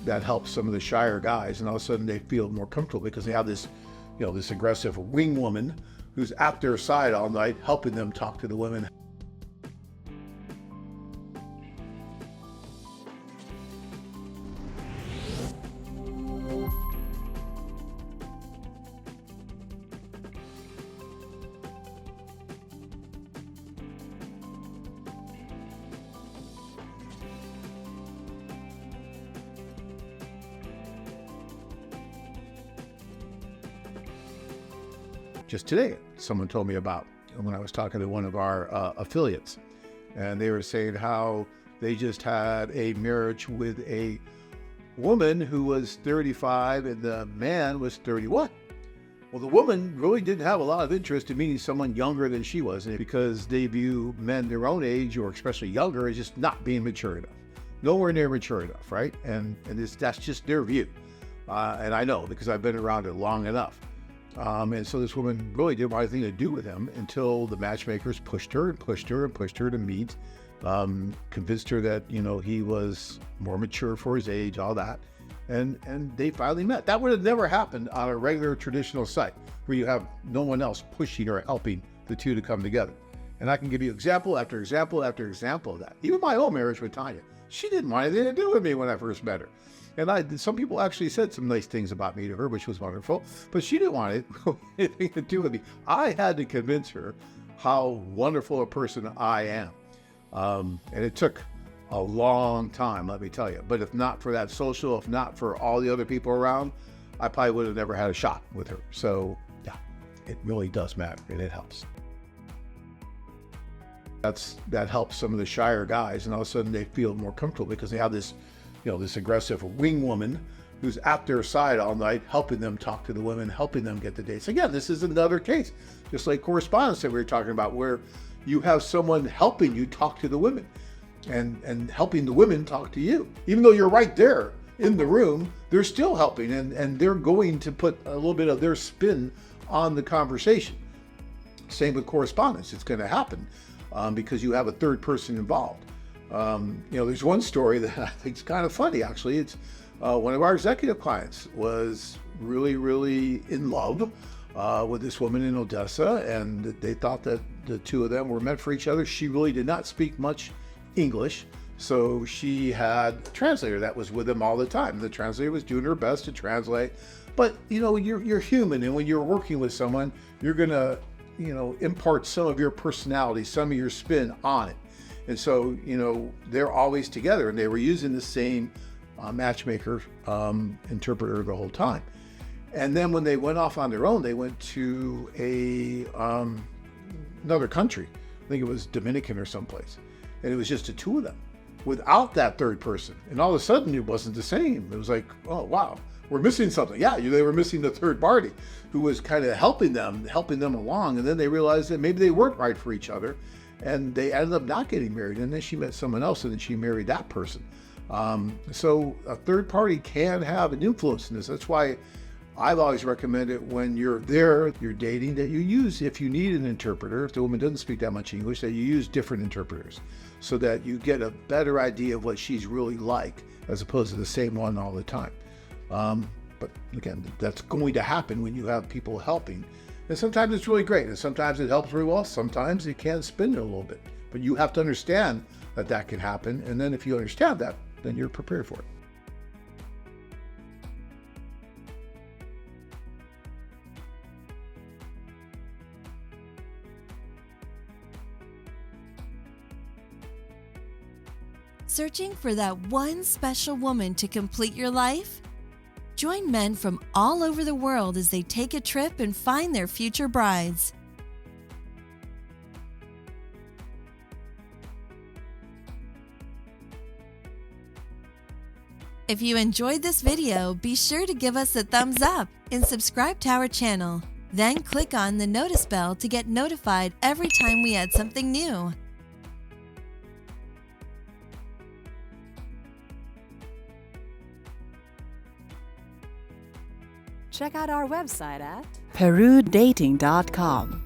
that helps some of the shyer guys, and all of a sudden they feel more comfortable because they have this, this aggressive wing woman who's at their side all night, helping them talk to the women. Just today, someone told me about when I was talking to one of our affiliates, and they were saying how they just had a marriage with a woman who was 35 and the man was 31. Well, the woman really didn't have a lot of interest in meeting someone younger than she was, because they view men their own age, or especially younger, as just not being mature enough. Nowhere near mature enough, right? And that's just their view. And I know, because I've been around it long enough. And so this woman really didn't want anything to do with him until the matchmakers pushed her to meet, convinced her that, he was more mature for his age, all that. And they finally met. That would have never happened on a regular traditional site where you have no one else pushing or helping the two to come together. And I can give you example after example after example of that. Even my own marriage with Tanya, she didn't want anything to do with me when I first met her. And some people actually said some nice things about me to her, which was wonderful, but she didn't want anything to do with me. I had to convince her how wonderful a person I am. And it took a long time, let me tell you. But if not for that social, if not for all the other people around, I probably would have never had a shot with her. So yeah, it really does matter, and it helps. That helps some of the shyer guys, and all of a sudden they feel more comfortable because they have this this aggressive wing woman who's at their side all night, helping them talk to the women, helping them get the dates. Again, this is another case, just like correspondence that we were talking about, where you have someone helping you talk to the women and helping the women talk to you. Even though you're right there in the room, they're still helping, and they're going to put a little bit of their spin on the conversation. Same with correspondence. It's going to happen because you have a third person involved. There's one story that I think is kind of funny, actually. It's one of our executive clients was really, really in love with this woman in Odessa, and they thought that the two of them were meant for each other. She really did not speak much English, so she had a translator that was with them all the time. The translator was doing her best to translate, but you're human, and when you're working with someone, you're gonna impart some of your personality, some of your spin on it. And so, they're always together, and they were using the same matchmaker interpreter the whole time. And then when they went off on their own, they went to another country. I think it was Dominican or someplace. And it was just the two of them without that third person. And all of a sudden it wasn't the same. It was like, oh, wow, we're missing something. Yeah, they were missing the third party who was kind of helping them along. And then they realized that maybe they weren't right for each other. And they ended up not getting married. And then she met someone else, and then she married that person. So a third party can have an influence in this. That's why I've always recommended when you're dating, that you use, if you need an interpreter, if the woman doesn't speak that much English, that you use different interpreters so that you get a better idea of what she's really like, as opposed to the same one all the time. But again, that's going to happen when you have people helping. And sometimes it's really great, and sometimes it helps really well. Sometimes it can spin it a little bit. But you have to understand that that can happen, and then if you understand that, then you're prepared for it. Searching for that one special woman to complete your life? Join men from all over the world as they take a trip and find their future brides. If you enjoyed this video, be sure to give us a thumbs up and subscribe to our channel. Then click on the notice bell to get notified every time we add something new. Check out our website at perudating.com.